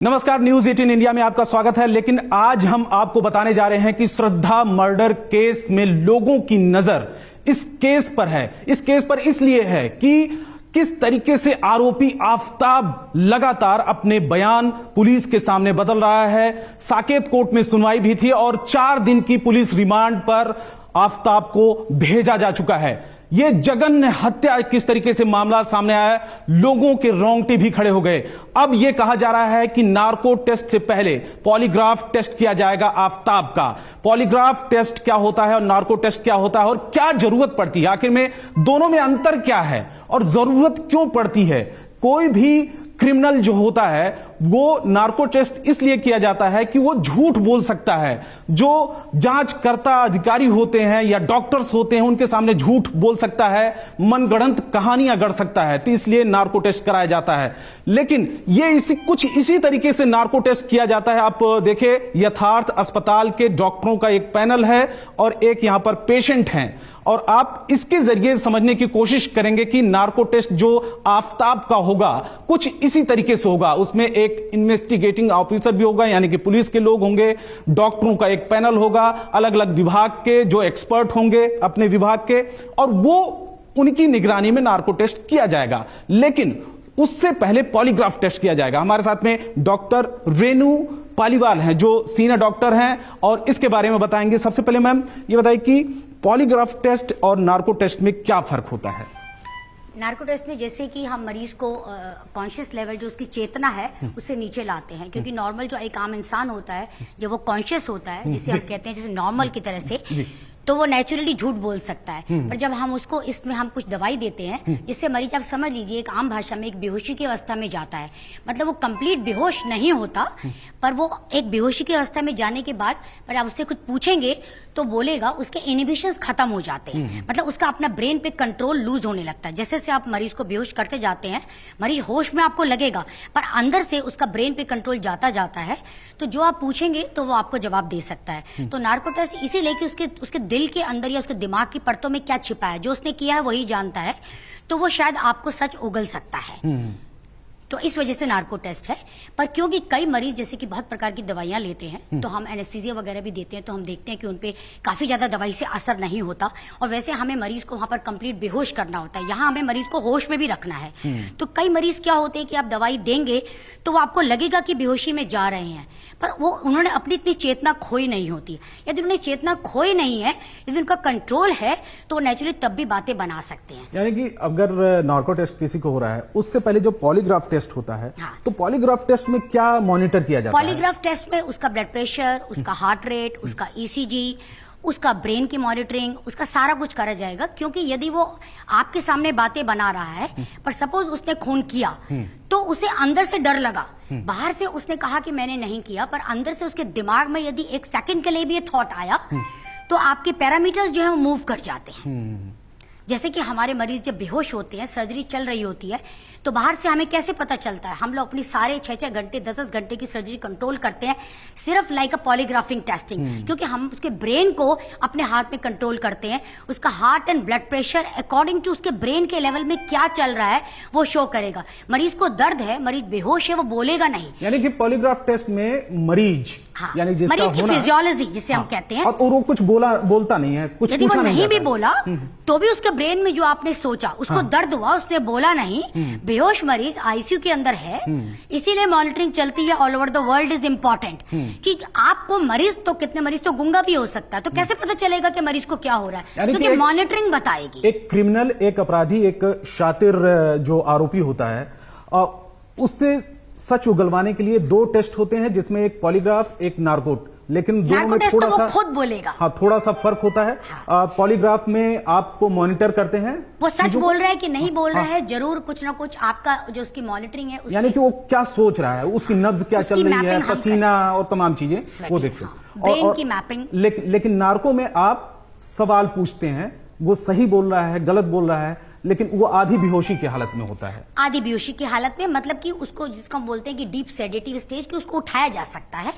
नमस्कार, news 18 India में आपका स्वागत है। लेकिन आज हम आपको बताने जा रहे हैं कि श्रद्धा मर्डर केस में लोगों की नजर इस केस पर है। इस केस पर इसलिए है कि किस तरीके से आरोपी आफताब लगातार अपने बयान पुलिस के सामने बदल रहा है। साकेत कोर्ट में सुनवाई भी थी और 4 दिन की पुलिस रिमांड पर आफताब को भेजा जा चुका है। यह जघन्य हत्या किस तरीके से मामला सामने आया, लोगों के रोंगटे भी खड़े हो गए। अब यह कहा जा रहा है कि नार्को टेस्ट से पहले पॉलीग्राफ टेस्ट किया जाएगा आफताब का। पॉलीग्राफ टेस्ट क्या होता है और नार्को टेस्ट क्या होता है और क्या जरूरत पड़ती है, आखिर में दोनों में अंतर क्या है और जरूरत क्यों पड़ती है। कोई भी क्रिमिनल जो होता है वो नार्को टेस्ट इसलिए किया जाता है कि वो झूठ बोल सकता है। जो जांचकर्ता अधिकारी होते हैं या डॉक्टर्स होते हैं उनके सामने झूठ बोल सकता है, मनगढ़ंत कहानियां गढ़ सकता है, तो इसलिए नार्को टेस्ट कराया जाता है। लेकिन ये कुछ इसी तरीके से नार्को टेस्ट किया जाता है। आप देखिए, यथार्थ अस्पताल के डॉक्टरों का एक पैनल है और एक यहां पर पेशेंट हैं और आप इसके जरिए समझने की कोशिश करेंगे कि नार्को टेस्ट जो आफताब का होगा कुछ इसी तरीके से होगा। उसमें एक इन्वेस्टिगेटिंग ऑफिसर भी होगा, यानी कि पुलिस के लोग होंगे, डॉक्टरों का एक पैनल होगा, अलग अलग विभाग के जो एक्सपर्ट होंगे अपने विभाग के, और वो उनकी निगरानी में नार्को टेस्ट किया जाएगा। लेकिन उससे पहले पॉलीग्राफ टेस्ट किया जाएगा। हमारे साथ में डॉक्टर रेणु पालीवाल हैं जो सीनियर डॉक्टर हैं और इसके बारे में बताएंगे। सबसे पहले मैम ये बताइए कि पॉलीग्राफ टेस्ट और नार्को टेस्ट में क्या फर्क होता है। नार्को टेस्ट में जैसे कि हम मरीज को कॉन्शियस लेवल जो उसकी चेतना है उससे नीचे लाते हैं, क्योंकि नॉर्मल जो एक आम इंसान होता है जब वो कॉन्शियस होता है, जिसे हम कहते हैं जैसे नॉर्मल की तरह से, तो वो नेचुरली झूठ बोल सकता है। पर जब हम उसको इसमें हम कुछ दवाई देते हैं जिससे मरीज, आप समझ लीजिए एक आम भाषा में, एक बेहोशी की अवस्था में जाता है। मतलब वो कंप्लीट बेहोश नहीं होता, पर वो एक बेहोशी की अवस्था में जाने के बाद पर आप उससे कुछ पूछेंगे तो बोलेगा, उसके इनिबिशंस खत्म हो जाते हैं। मतलब उसका अपना ब्रेन पे कंट्रोल लूज होने लगता है। जैसे से आप मरीज को बेहोश करते जाते हैं, मरीज होश में आपको लगेगा, पर अंदर से उसका ब्रेन पे कंट्रोल जाता है, तो जो आप पूछेंगे तो वो आपको जवाब दे सकता है। तो नार्को टेस्ट इसीलिए कि उसके दिल के अंदर या उसके दिमाग की परतों में क्या छिपा है, जो उसने किया है वही जानता है, तो वो शायद आपको सच उगल सकता है। तो इस वजह से नार्को टेस्ट है। पर क्योंकि कई मरीज जैसे कि बहुत प्रकार की दवाइयां लेते हैं, तो हम एनेस्थीसिया वगैरह भी देते हैं, तो हम देखते हैं कि उनपे काफी ज्यादा दवाई से असर नहीं होता। और वैसे हमें मरीज को वहां पर कंप्लीट बेहोश करना होता है, यहाँ हमें मरीज को होश में भी रखना है। तो कई मरीज क्या होते हैं कि आप दवाई देंगे तो वो आपको लगेगा कि बेहोशी में जा रहे हैं, पर वो उन्होंने अपनी इतनी चेतना खोई नहीं होती। यदि उन्हें चेतना खोई नहीं है, यदि उनका कंट्रोल है, तो वो नेचुरली तब भी बातें बना सकते हैं। यानी कि अगर नार्को टेस्ट किसी को हो रहा है, उससे पहले जो पॉलीग्राफ टेस्ट होता है, हाँ। तो पॉलीग्राफ टेस्ट में क्या मॉनिटर किया जाता है? पॉलीग्राफ टेस्ट में उसका ब्लड प्रेशर, उसका हार्ट रेट, उसका ईसीजी, उसका ब्रेन की मॉनिटरिंग, उसका सारा कुछ करा जाएगा। क्योंकि यदि वो आपके सामने बातें बना रहा है, पर सपोज उसने खून किया, तो उसे अंदर से डर लगा, बाहर से उसने कहा कि मैंने नहीं किया, पर अंदर से उसके दिमाग में यदि 1 सेकंड के लिए भी ये थॉट आया, तो आपके पैरामीटर्स जो है वो मूव कर जाते हैं। जैसे कि हमारे मरीज जब बेहोश होते हैं, सर्जरी चल रही होती है, तो बाहर से हमें कैसे पता चलता है? हम लोग अपनी सारे 6-6 घंटे 10-10 घंटे की सर्जरी कंट्रोल करते हैं, सिर्फ लाइक अ पॉलीग्राफिंग टेस्टिंग, क्योंकि हम उसके ब्रेन को अपने हाथ में कंट्रोल करते हैं। उसका heart and blood pressure according to उसके ब्रेन के लेवल में क्या चल रहा है वो शो करेगा। मरीज को दर्द है, मरीज बेहोश है, वो बोलेगा नहीं। यानी कि पॉलीग्राफ टेस्ट में मरीज, हाँ, यानी जिसका मरीज की होना, फिजियोलॉजी जिसे हम कहते हैं, और वो कुछ बोलता नहीं है, कुछ यदि वो पूछा नहीं भी जाता है। बोला तो भी उसके ब्रेन में जो आपने सोचा, उसको दर्द हुआ, उसने बोला नहीं। बेहोश मरीज आईसीयू के अंदर है, इसीलिए मॉनिटरिंग चलती है all over the world is important. कि आपको मरीज तो, कितने मरीज तो गूंगा भी हो सकता है, तो कैसे पता चलेगा कि मरीज को क्या हो रहा है? क्योंकि मॉनिटरिंग बताएगी। एक क्रिमिनल, एक अपराधी, एक शातिर जो आरोपी होता है, उससे सच उगलवाने के लिए 2 टेस्ट होते हैं, जिसमें एक पॉलीग्राफ, एक नार्को। लेकिन दोनों में थोड़ा सा, खुद बोलेगा, हाँ, थोड़ा सा फर्क होता है। पॉलीग्राफ में आपको मॉनिटर करते हैं, वो सच बोल रहा है कि नहीं बोल रहा है, जरूर कुछ ना कुछ आपका जो उसकी मॉनिटरिंग है, यानी कि वो क्या सोच रहा है, उसकी नब्ज क्या चल रही है, पसीना और तमाम चीजें वो देखते हैं, ब्रेन की मैपिंग। लेकिन नार्को में आप सवाल पूछते हैं, वो सही बोल रहा है, गलत बोल रहा है, लेकिन वो आधी बेहोशी की हालत में होता है। आधी बेहोशी की हालत में, मतलब कि उसको, जिसको हम बोलते हैं कि डीप सेडेटिव स्टेज, कि उसको उठाया जा सकता है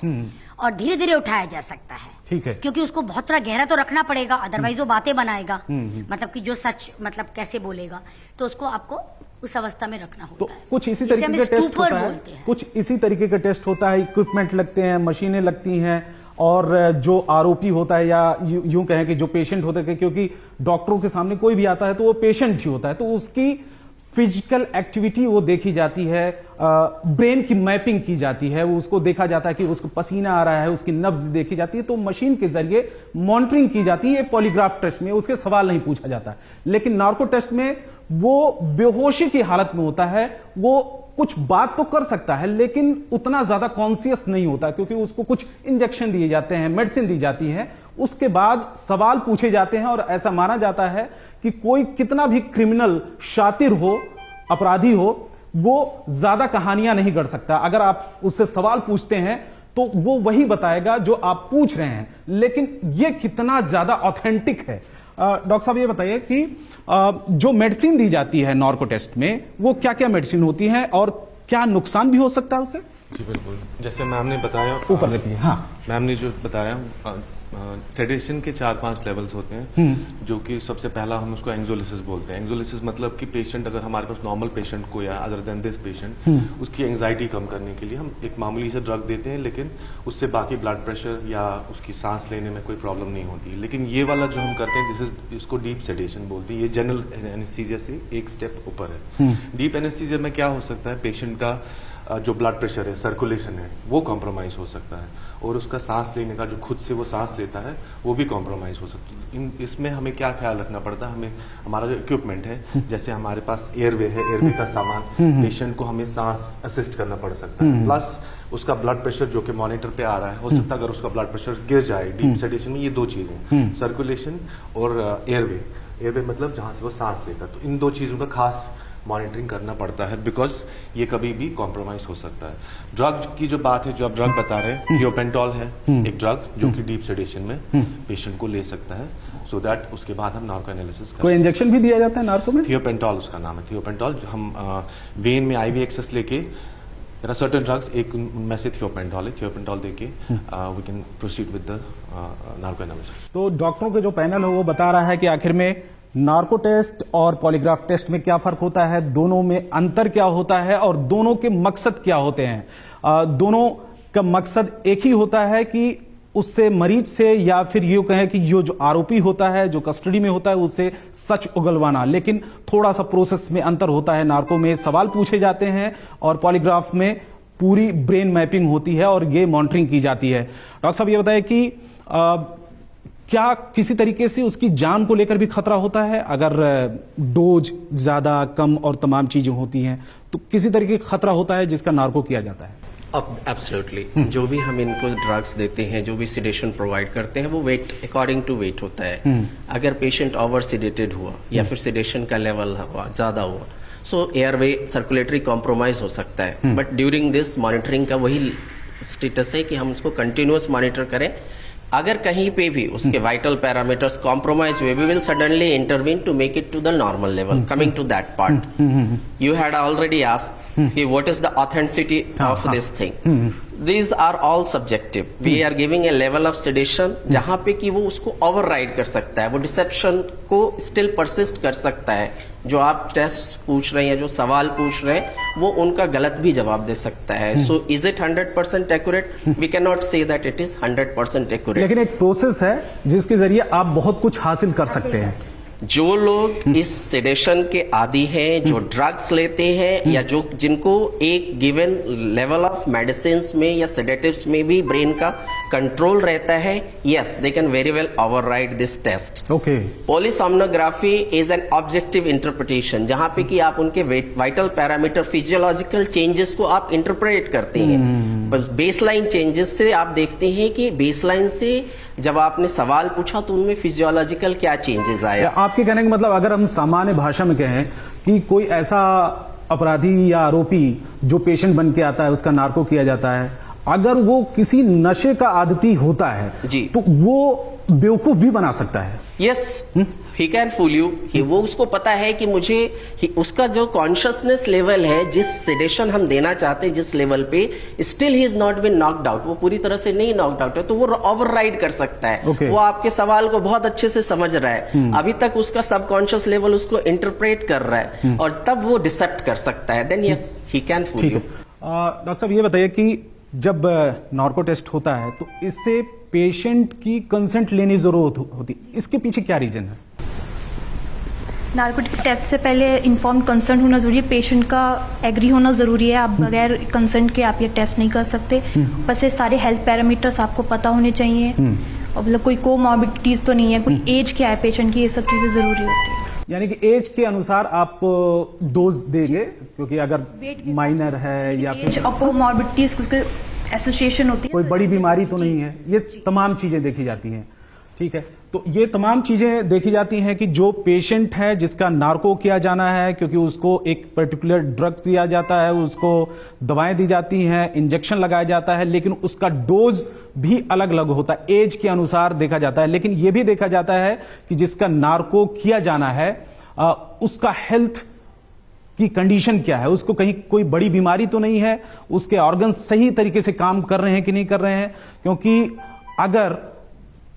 और धीरे धीरे उठाया जा सकता है। ठीक है, क्योंकि उसको बहुत थोड़ा गहरा तो रखना पड़ेगा, अदरवाइज वो बातें बनाएगा। मतलब कि जो सच, मतलब कैसे बोलेगा, तो उसको आपको उस अवस्था में रखना तो होता है। कुछ इसी इसे तरीके हम का टेस्ट स्टूपर होता है, बोलते हैं। कुछ इसी तरीके का टेस्ट होता है, इक्विपमेंट लगते हैं, मशीनें लगती हैं, और जो आरोपी होता है या यूं कहें कि जो पेशेंट होता है, क्योंकि डॉक्टरों के सामने कोई भी आता है तो वो पेशेंट ही होता है, तो उसकी फिजिकल एक्टिविटी वो देखी जाती है, ब्रेन की मैपिंग की जाती है, वो उसको देखा जाता है कि उसको पसीना आ रहा है, उसकी नब्ज देखी जाती है, तो मशीन के जरिए मॉनिटरिंग की जाती है। पॉलीग्राफ टेस्ट में उसके सवाल नहीं पूछा जाता, लेकिन नार्को टेस्ट में वो बेहोशी की हालत में होता है, वो कुछ बात तो कर सकता है लेकिन उतना ज्यादा कॉन्शियस नहीं होता, क्योंकि उसको कुछ इंजेक्शन दिए जाते हैं, मेडिसिन दी जाती है, उसके बाद सवाल पूछे जाते हैं। और ऐसा माना जाता है कि कोई कितना भी क्रिमिनल शातिर हो, अपराधी हो, वो ज्यादा कहानियां नहीं गढ़ सकता। अगर आप उससे सवाल पूछते हैं तो वो वही बताएगा जो आप पूछ रहे हैं, लेकिन ये कितना ज्यादा ऑथेंटिक है। डॉक्टर साहब ये बताइए कि जो मेडिसिन दी जाती है नार्को टेस्ट में, वो क्या क्या मेडिसिन होती है और क्या नुकसान भी हो सकता है उससे? जी बिल्कुल, जैसे मैम ने बताया, ऊपर देखिए। हाँ, मैम ने जो बताया, सेडेशन के 4-5 लेवल्स होते हैं, जो कि सबसे पहला हम उसको एंग्जोलिसिस बोलते हैं। एंग्जोलिसिस मतलब कि पेशेंट, अगर हमारे पास नॉर्मल पेशेंट को या अदर देन दिस पेशेंट, उसकी एंग्जाइटी कम करने के लिए हम एक मामूली से ड्रग देते हैं, लेकिन उससे बाकी ब्लड प्रेशर या उसकी सांस लेने में कोई प्रॉब्लम नहीं होती। लेकिन ये वाला जो हम करते हैं, इसको डीप सेडेशन बोलते हैं। ये जनरल एनेस्थीसिया से एक स्टेप ऊपर है। डीप एनेस्थीसिया में क्या हो सकता है, पेशेंट का जो ब्लड प्रेशर है, सर्कुलेशन है, वो कॉम्प्रोमाइज हो सकता है, और उसका सांस लेने का जो खुद से वो सांस लेता है वो भी कॉम्प्रोमाइज हो सकता है। इसमें हमें क्या ख्याल रखना पड़ता है, हमें हमारा जो इक्विपमेंट है, जैसे हमारे पास एयरवे है, एयरवे का सामान, पेशेंट को हमें सांस असिस्ट करना पड़ सकता है, प्लस उसका ब्लड प्रेशर जो कि मॉनिटर पे आ रहा है, हो सकता है अगर उसका ब्लड प्रेशर गिर जाए डीप सेडेशन में, ये दो चीजें, सर्कुलेशन और एयरवे मतलब जहां से वो सांस लेता है, तो इन दो चीजों का खास मॉनिटरिंग करना पड़ता है, बिकॉज ये कभी भी कॉम्प्रोमाइज हो सकता है। ड्रग की जो बात है, जो आप ड्रग बता रहे हैं, थियोपेंटॉल है एक ड्रग जो कि डीप सेडेशन में पेशेंट को ले सकता है, सो दैट उसके बाद हम नार्को एनालिसिस कोई इंजेक्शन भी दिया जाता है नार्को में? थियोपेंटॉल उसका नाम है, थियोपेंटॉल। हम वेन में IV एक्सेस लेके, देयर आर सर्टेन ड्रग्स, एक उनमें से थियोपेंटॉल है, थियोपेंटॉल देके we can proceed with the narco analysis. तो डॉक्टरों के जो पैनल है वो बता रहा है कि आखिर में नार्को टेस्ट और पॉलीग्राफ टेस्ट में क्या फर्क होता है, दोनों में अंतर क्या होता है और दोनों के मकसद क्या होते हैं। दोनों का मकसद एक ही होता है कि उससे मरीज से, या फिर यूं कहें कि जो आरोपी होता है, जो कस्टडी में होता है, उससे सच उगलवाना। लेकिन थोड़ा सा प्रोसेस में अंतर होता है। नार्को में सवाल पूछे जाते हैं और पॉलीग्राफ में पूरी ब्रेन मैपिंग होती है और ये मॉनिटरिंग की जाती है। डॉक्टर साहब ये बताएं कि क्या किसी तरीके से उसकी जान को लेकर भी खतरा होता है? अगर डोज ज्यादा कम और तमाम चीजें होती हैं तो किसी तरीके का खतरा होता है जिसका नार्को किया जाता है? एब्सोल्युटली। जो भी हम इनको ड्रग्स देते हैं, जो भी सिडेशन प्रोवाइड करते हैं, वो वेट अकॉर्डिंग टू वेट होता है। अगर पेशेंट ओवर सिडेटेड हुआ या फिर सिडेशन का लेवल हुआ ज्यादा हुआ, सो एयरवे सर्कुलेटरी कॉम्प्रोमाइज हो सकता है। बट ड्यूरिंग दिस मॉनिटरिंग का वही स्टेटस है कि हम उसको कंटिन्यूअस मॉनिटर करें। अगर कहीं पे भी उसके वाइटल पैरामीटर्स कॉम्प्रोमाइज हुए, we will suddenly intervene to make it to the normal level. Coming to that part, you had already asked what is the authenticity of this thing. These are all subjective. We are giving a level of sedation जहां पे कि वो उसको override कर सकता है, वो dissipation को still persist कर सकता है। जो आप टेस्ट पूछ रहे हैं, जो सवाल पूछ रहे हैं, वो उनका गलत भी जवाब दे सकता है। So is it 100% accurate? We cannot say that it is 100% accurate. लेकिन एक प्रोसेस है जिसके जरिए आप बहुत कुछ हासिल कर सकते हैं। जो लोग इस सेडेशन के आदी हैं, जो ड्रग्स लेते हैं, या जो जिनको एक गिवन लेवल ऑफ मेडिसिन में या सेडेटिव्स में भी ब्रेन का कंट्रोल रहता है, yes they can very well override this test. Okay. Polysomnography is an objective interpretation, जहां पे कि आप उनके वाइटल पैरामीटर, फिजियोलॉजिकल चेंजेस को आप इंटरप्रेट करते हैं। बस बेसलाइन चेंजेस से आप देखते हैं कि बेसलाइन से जब आपने सवाल पूछा तो उनमें फिजियोलॉजिकल क्या चेंजेस आए। आपके कहने का मतलब, अगर हम सामान्य भाषा में कहें कि कोई ऐसा अपराधी या आरोपी जो पेशेंट बन के आता है, उसका नार्को किया जाता है, अगर वो किसी नशे का आदती होता है जी। तो वो बेवकूफ भी बना सकता है। Yes, he can fool you. वो उसको पता है कि मुझे उसका जो कॉन्शियसनेस लेवल है, जिस सेडेशन हम देना चाहते हैं जिस लेवल पे, still he is not been knocked out, वो पूरी तरह से नहीं नॉक्ड आउट है, तो वो ओवरराइड कर सकता है। Okay. वो आपके सवाल को बहुत अच्छे से समझ रहा है, अभी तक उसका सबकॉन्शियस लेवल उसको इंटरप्रेट कर रहा है, और तब वो डिसेप्ट कर सकता है। Then yes, he can fool ठीक यू। है। डॉक्टर साहब ये बताइए कि जब नार्को टेस्ट होता है तो इससे पेशेंट की कंसेंट लेनी जरूरत होती, इसके पीछे क्या रीजन है? नार्कोटिक टेस्ट से पहले इन्फॉर्म्ड कंसेंट होना जरूरी है, पेशेंट का एग्री होना जरूरी है। आप बगैर कंसेंट के आप ये टेस्ट नहीं कर सकते। बस ये सारे हेल्थ पैरामीटर्स आपको पता होने चाहिए, और मतलब कोई कोमॉर्बिडिटीज तो नहीं है, कोई एज क्या है पेशेंट की, ये सब चीजें जरूरी होती है। यानी कि एज के अनुसार आप डोज देंगे, क्योंकि अगर माइनर है या एज फिर और कोमॉर्बिडिटीज उसके एसोसिएशन होती है। कोई बड़ी बीमारी तो नहीं है, ये तमाम चीजें देखी जाती हैं। ठीक है, तो ये तमाम चीजें देखी जाती हैं कि जो पेशेंट है जिसका नार्को किया जाना है, क्योंकि उसको एक पर्टिकुलर ड्रग्स दिया जाता है, उसको दवाएं दी जाती हैं, इंजेक्शन लगाया जाता है, लेकिन उसका डोज भी अलग अलग होता है, एज के अनुसार देखा जाता है। लेकिन यह भी देखा जाता है कि जिसका नार्को किया जाना है उसका हेल्थ की कंडीशन क्या है, उसको कहीं कोई बड़ी बीमारी तो नहीं है, उसके ऑर्गन सही तरीके से काम कर रहे हैं कि नहीं कर रहे हैं। क्योंकि अगर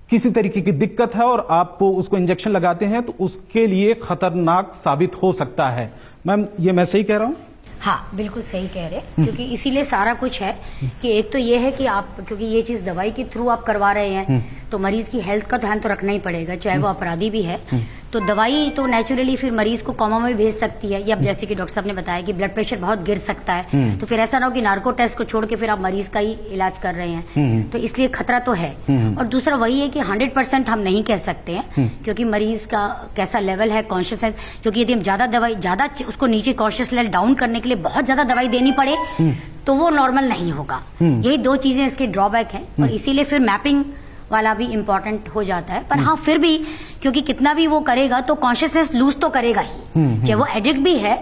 किसी तरीके की दिक्कत है और आप उसको इंजेक्शन लगाते हैं तो उसके लिए खतरनाक साबित हो सकता है। मैम, ये मैं सही कह रहा हूं? हाँ, बिल्कुल सही कह रहे हैं, क्योंकि इसीलिए सारा कुछ है कि एक तो ये है कि आप, क्योंकि ये चीज दवाई के थ्रू आप करवा रहे हैं, तो मरीज की हेल्थ का ध्यान तो रखना ही पड़ेगा, चाहे वो अपराधी भी है। तो दवाई तो नेचुरली फिर मरीज को कोमा में भेज सकती है, या जैसे कि डॉक्टर साहब ने बताया कि ब्लड प्रेशर बहुत गिर सकता है, तो फिर ऐसा ना हो कि नार्को टेस्ट को छोड़ के फिर आप मरीज का ही इलाज कर रहे हैं, तो इसलिए खतरा तो है। और दूसरा वही है कि 100% हम नहीं कह सकते हैं, क्योंकि मरीज का कैसा लेवल है कॉन्शियसनेस, क्योंकि यदि हम ज्यादा उसको नीचे कॉन्शियस लेवल डाउन करने के लिए बहुत ज्यादा दवाई देनी पड़े तो वो नॉर्मल नहीं होगा। यही दो चीजें इसके ड्रॉबैक हैं, और इसीलिए फिर मैपिंग वाला भी इम्पोर्टेंट हो जाता है। पर हाँ, फिर भी क्योंकि कितना भी वो करेगा तो कॉन्शियसनेस लूज तो करेगा ही, चाहे वो एडिक्ट भी है।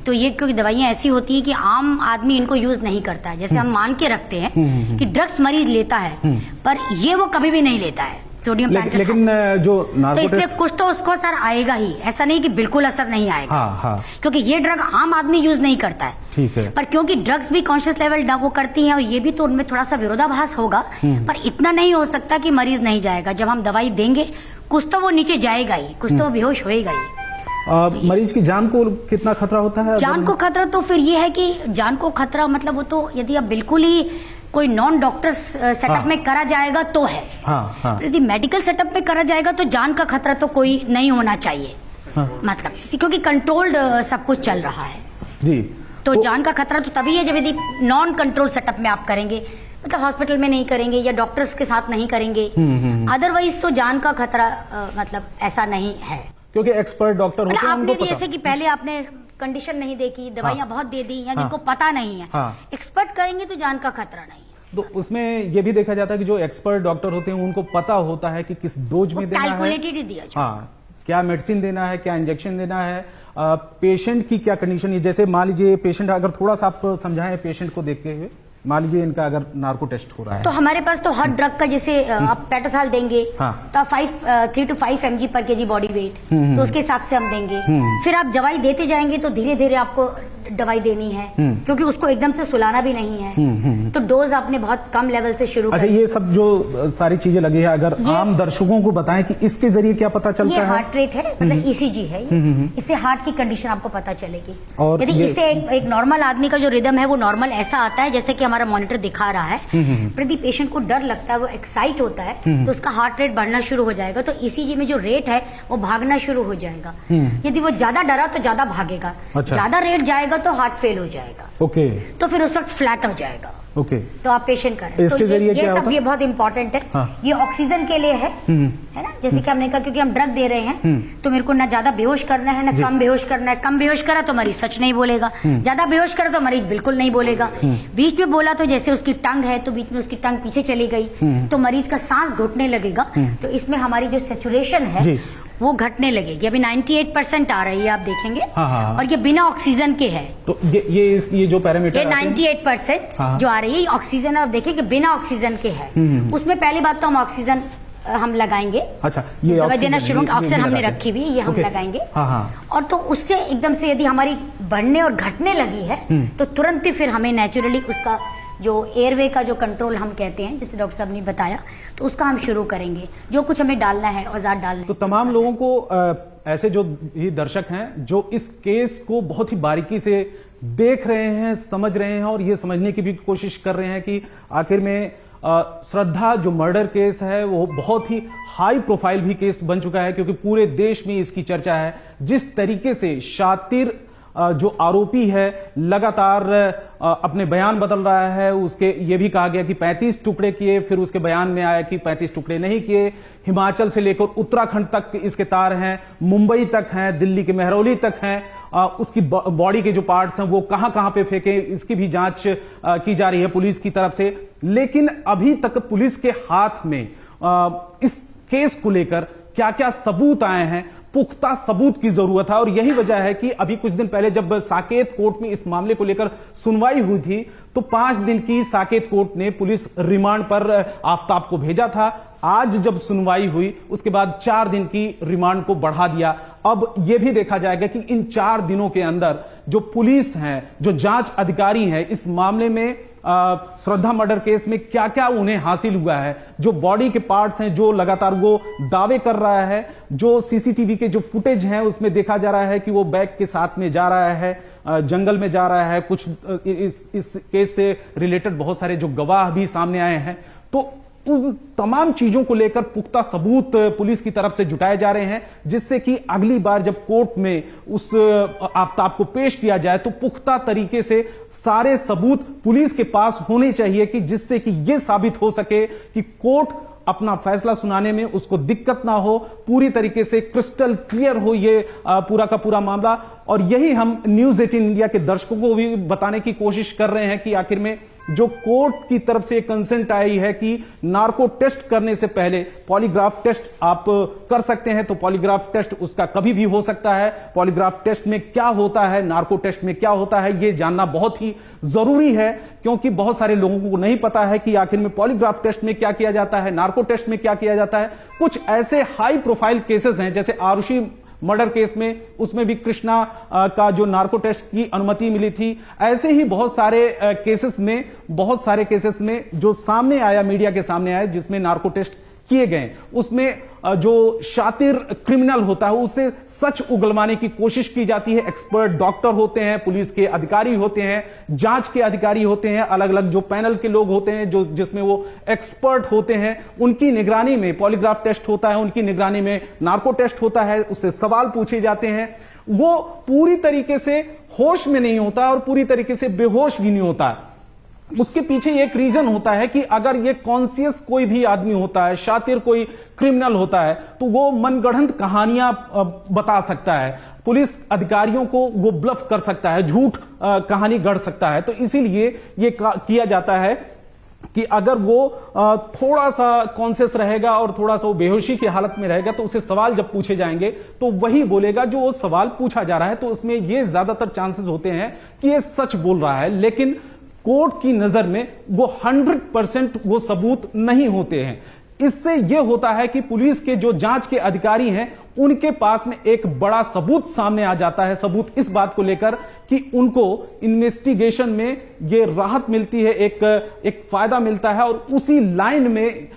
तो ये क्योंकि दवाइयां ऐसी होती है कि आम आदमी इनको यूज नहीं करता है, जैसे हम मान के रखते हैं कि ड्रग्स मरीज लेता है, पर ये वो कभी भी नहीं लेता है सोडियम पैंटेट। लेकिन जो तो इसलिए कुछ तो उसको असर आएगा ही, ऐसा नहीं कि बिल्कुल असर नहीं आएगा। हाँ। क्योंकि ये ड्रग आम आदमी यूज नहीं करता है। ठीक है। पर क्योंकि ड्रग्स भी कॉन्शियस लेवल वो करती हैं, और ये भी तो उनमें थोड़ा सा विरोधाभास होगा, पर इतना नहीं हो सकता कि मरीज नहीं जाएगा। जब हम दवाई देंगे कुछ तो वो नीचे जाएगा ही, कुछ तो वो बेहोश होएगा ही। मरीज की जान को कितना खतरा होता है? जान को खतरा तो फिर ये है कि जान को खतरा मतलब वो तो यदि आप बिल्कुल ही कोई नॉन डॉक्टर सेटअप में करा जाएगा तो है। हाँ। यदि मेडिकल सेटअप में करा जाएगा तो जान का खतरा तो कोई नहीं होना चाहिए। मतलब क्योंकि कंट्रोल्ड सब कुछ चल रहा है जी, तो जान का खतरा तो तभी है जब यदि नॉन कंट्रोल सेटअप में आप करेंगे, मतलब हॉस्पिटल में नहीं करेंगे या डॉक्टर्स के साथ नहीं करेंगे। अदरवाइज तो जान का खतरा मतलब ऐसा नहीं है, क्योंकि एक्सपर्ट डॉक्टर होते हैं, आपने उनको पता। जैसे कि पहले आपने कंडीशन नहीं देखी, दवाइयां बहुत दे दी, या जिनको पता नहीं है, एक्सपर्ट करेंगे तो जान का खतरा नहीं है। तो उसमें यह भी देखा जाता है कि जो एक्सपर्ट डॉक्टर होते हैं उनको पता होता है कि किस डोज में देना है, कैलकुलेटेड ही दिया जाए। हाँ, क्या मेडिसिन देना है, क्या इंजेक्शन देना है, पेशेंट की क्या कंडीशन है। जैसे मान लीजिए पेशेंट, अगर थोड़ा सा आप समझाएं पेशेंट को देखते हुए, मान लीजिए इनका अगर नार्को टेस्ट हो रहा है तो हमारे पास तो हर ड्रग का जैसे आप पेटोथाल देंगे तो आप 3 to 5 mg पर केजी बॉडी वेट, तो उसके हिसाब से हम देंगे। फिर आप दवाई देते जाएंगे तो धीरे धीरे आपको दवाई देनी है, क्योंकि उसको एकदम से सुलाना भी नहीं है। तो डोज आपने बहुत कम लेवल से शुरू अच्छा, ये सब जो सारी चीजें लगी है, अगर आम दर्शकों को बताएं कि इसके जरिए क्या पता चलता है? ये हार्ट रेट है, मतलब ECG है। इससे हार्ट की कंडीशन आपको पता चलेगी। और यदि इससे एक नॉर्मल आदमी का जो रिदम है वो नॉर्मल ऐसा आता है जैसे कि हमारा मॉनिटर दिखा रहा है, पर यदि पेशेंट को डर लगता है, वो एक्साइट होता है, तो उसका हार्ट रेट बढ़ना शुरू हो जाएगा। तो ECG में जो रेट है वो भागना शुरू हो जाएगा। यदि वो ज्यादा डरा तो ज्यादा भागेगा, ज्यादा रेट जाएगा तो हार्ट फेल हो जाएगा। ओके, तो फिर उस वक्त फ्लैट हो जाएगा। ओके, तो आप पेशेंट करें। इसके तो जरिए क्या ये सब होता? ये बहुत इंपॉर्टेंट है। ये ऑक्सीजन के लिए है ना, जैसे कि हमने कहा, क्योंकि हम ड्रग दे रहे हैं तो मेरे को ना ज्यादा बेहोश करना है ना कम बेहोश करना है। कम बेहोश करा तो मरीज सच नहीं बोलेगा, ज्यादा बेहोश करा तो मरीज बिल्कुल नहीं बोलेगा। बीच में बोला तो जैसे उसकी टंग है तो बीच में उसकी टंग पीछे चली गई तो मरीज का सांस घुटने लगेगा। तो इसमें हमारी जो सैचुरेशन है वो घटने लगेगी। अभी 98% आ रही है, आप देखेंगे। हाँ। और ये बिना ऑक्सीजन के है। तो ये जो पैरामीटर ये 98% जो आ रही है ऑक्सीजन, आप देखिए कि बिना ऑक्सीजन के है। उसमें पहली बात तो हम ऑक्सीजन हम लगाएंगे। अच्छा, ये दवाई देना शुरू, ऑक्सीजन हमने रखी हुई, ये हम लगाएंगे। और तो उससे एकदम से यदि हमारी बढ़ने और घटने लगी है तो तुरंत ही फिर हमें नेचुरली उसका जो एयरवे का जो कंट्रोल हम कहते हैं, जैसे डॉक्टर साहब ने बताया, तो उसका हम शुरू करेंगे। जो कुछ हमें डालना है औजार डालना है। तो तमाम लोगों को ऐसे जो ये दर्शक हैं जो इस केस को बहुत ही बारीकी से देख रहे हैं, समझ रहे हैं और ये समझने की भी कोशिश कर रहे हैं कि आखिर में श्रद्धा जो मर्डर केस है वो बहुत ही हाई प्रोफाइल भी केस बन चुका है, क्योंकि पूरे देश में इसकी चर्चा है। जिस तरीके से शातिर जो आरोपी है लगातार अपने बयान बदल रहा है, उसके ये भी कहा गया कि 35 टुकड़े किए, फिर उसके बयान में आया कि 35 टुकड़े नहीं किए। हिमाचल से लेकर उत्तराखंड तक इसके तार हैं, मुंबई तक हैं, दिल्ली के महरौली तक हैं। उसकी बॉडी के जो पार्ट्स हैं वो कहां कहां पे फेंके, इसकी भी जांच की जा रही है पुलिस की तरफ से। लेकिन अभी तक पुलिस के हाथ में इस केस को लेकर क्या क्या सबूत आए हैं, पुख्ता सबूत की जरूरत है। और यही वजह है कि अभी कुछ दिन पहले जब साकेत कोर्ट में इस मामले को लेकर सुनवाई हुई थी तो 5 दिन की साकेत कोर्ट ने पुलिस रिमांड पर आफताब को भेजा था। आज जब सुनवाई हुई उसके बाद 4 दिन की रिमांड को बढ़ा दिया। अब यह भी देखा जाएगा कि इन 4 दिनों के अंदर जो पुलिस है, जो जांच अधिकारी हैं, इस मामले में श्रद्धा मर्डर केस में क्या क्या उन्हें हासिल हुआ है। जो बॉडी के पार्ट्स हैं जो लगातार वो दावे कर रहा है, जो सीसीटीवी के जो फुटेज हैं उसमें देखा जा रहा है कि वो बैग के साथ में जा रहा है, जंगल में जा रहा है। कुछ इस केस से रिलेटेड बहुत सारे जो गवाह भी सामने आए हैं। तो उन तमाम चीजों को लेकर पुख्ता सबूत पुलिस की तरफ से जुटाए जा रहे हैं, जिससे कि अगली बार जब कोर्ट में उस आफताब को पेश किया जाए तो पुख्ता तरीके से सारे सबूत पुलिस के पास होने चाहिए, कि जिससे कि यह साबित हो सके कि कोर्ट अपना फैसला सुनाने में उसको दिक्कत ना हो, पूरी तरीके से क्रिस्टल क्लियर हो ये पूरा का पूरा मामला। और यही हम न्यूज़ 18 इंडिया के दर्शकों को भी बताने की कोशिश कर रहे हैं कि आखिर में जो कोर्ट की तरफ से कंसेंट आई है कि नार्को टेस्ट करने से पहले पॉलीग्राफ टेस्ट आप कर सकते हैं, तो पॉलीग्राफ टेस्ट उसका कभी भी हो सकता है। पॉलीग्राफ टेस्ट में क्या होता है, नार्को टेस्ट में क्या होता है, यह जानना बहुत ही जरूरी है, क्योंकि बहुत सारे लोगों को नहीं पता है कि आखिर में पॉलीग्राफ टेस्ट में क्या किया जाता है, नार्को टेस्ट में क्या किया जाता है। कुछ ऐसे हाई प्रोफाइल केसेस हैं, जैसे आरुषि मर्डर केस में, उसमें भी कृष्णा का जो नार्को टेस्ट की अनुमति मिली थी। ऐसे ही बहुत सारे केसेस में जो सामने आया, मीडिया के सामने आया, जिसमें नार्को टेस्ट किए गए, उसमें जो शातिर क्रिमिनल होता है उसे सच उगलवाने की कोशिश की जाती है। एक्सपर्ट डॉक्टर होते हैं, पुलिस के अधिकारी होते हैं, जांच के अधिकारी होते हैं, अलग अलग जो पैनल के लोग होते हैं जो जिसमें वो एक्सपर्ट होते हैं, उनकी निगरानी में पॉलीग्राफ टेस्ट होता है, उनकी निगरानी में नार्को टेस्ट होता है, उससे सवाल पूछे जाते हैं। वो पूरी तरीके से होश में नहीं होता और पूरी तरीके से बेहोश भी नहीं होता। उसके पीछे एक रीजन होता है कि अगर ये कॉन्शियस कोई भी आदमी होता है, शातिर कोई क्रिमिनल होता है, तो वो मनगढ़ंत कहानियां बता सकता है, पुलिस अधिकारियों को वो ब्लफ कर सकता है, झूठ कहानी गढ़ सकता है। तो इसीलिए ये किया जाता है कि अगर वो थोड़ा सा कॉन्शियस रहेगा और थोड़ा सा वो बेहोशी की हालत में रहेगा, तो उसे सवाल जब पूछे जाएंगे तो वही बोलेगा जो वो सवाल पूछा जा रहा है। तो उसमें ये ज्यादातर चांसेस होते हैं कि ये सच बोल रहा है। लेकिन कोर्ट की नजर में वो 100% वो सबूत नहीं होते हैं। इससे यह होता है कि पुलिस के जो जांच के अधिकारी हैं उनके पास में एक बड़ा सबूत सामने आ जाता है। सबूत इस बात को लेकर कि उनको इन्वेस्टिगेशन में ये राहत मिलती है, एक फायदा मिलता है, और उसी लाइन में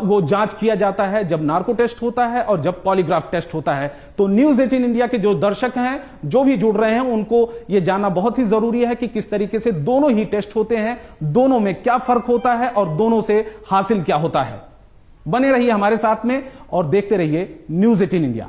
वो जांच किया जाता है जब नार्को टेस्ट होता है और जब पॉलीग्राफ टेस्ट होता है। तो न्यूज़ 18 इंडिया के जो दर्शक हैं, जो भी जुड़ रहे हैं, उनको ये जानना बहुत ही जरूरी है कि किस तरीके से दोनों ही टेस्ट होते हैं, दोनों में क्या फर्क होता है और दोनों से हासिल क्या होता है। बने रहिए हमारे साथ में और देखते रहिए न्यूज़ 18 इंडिया।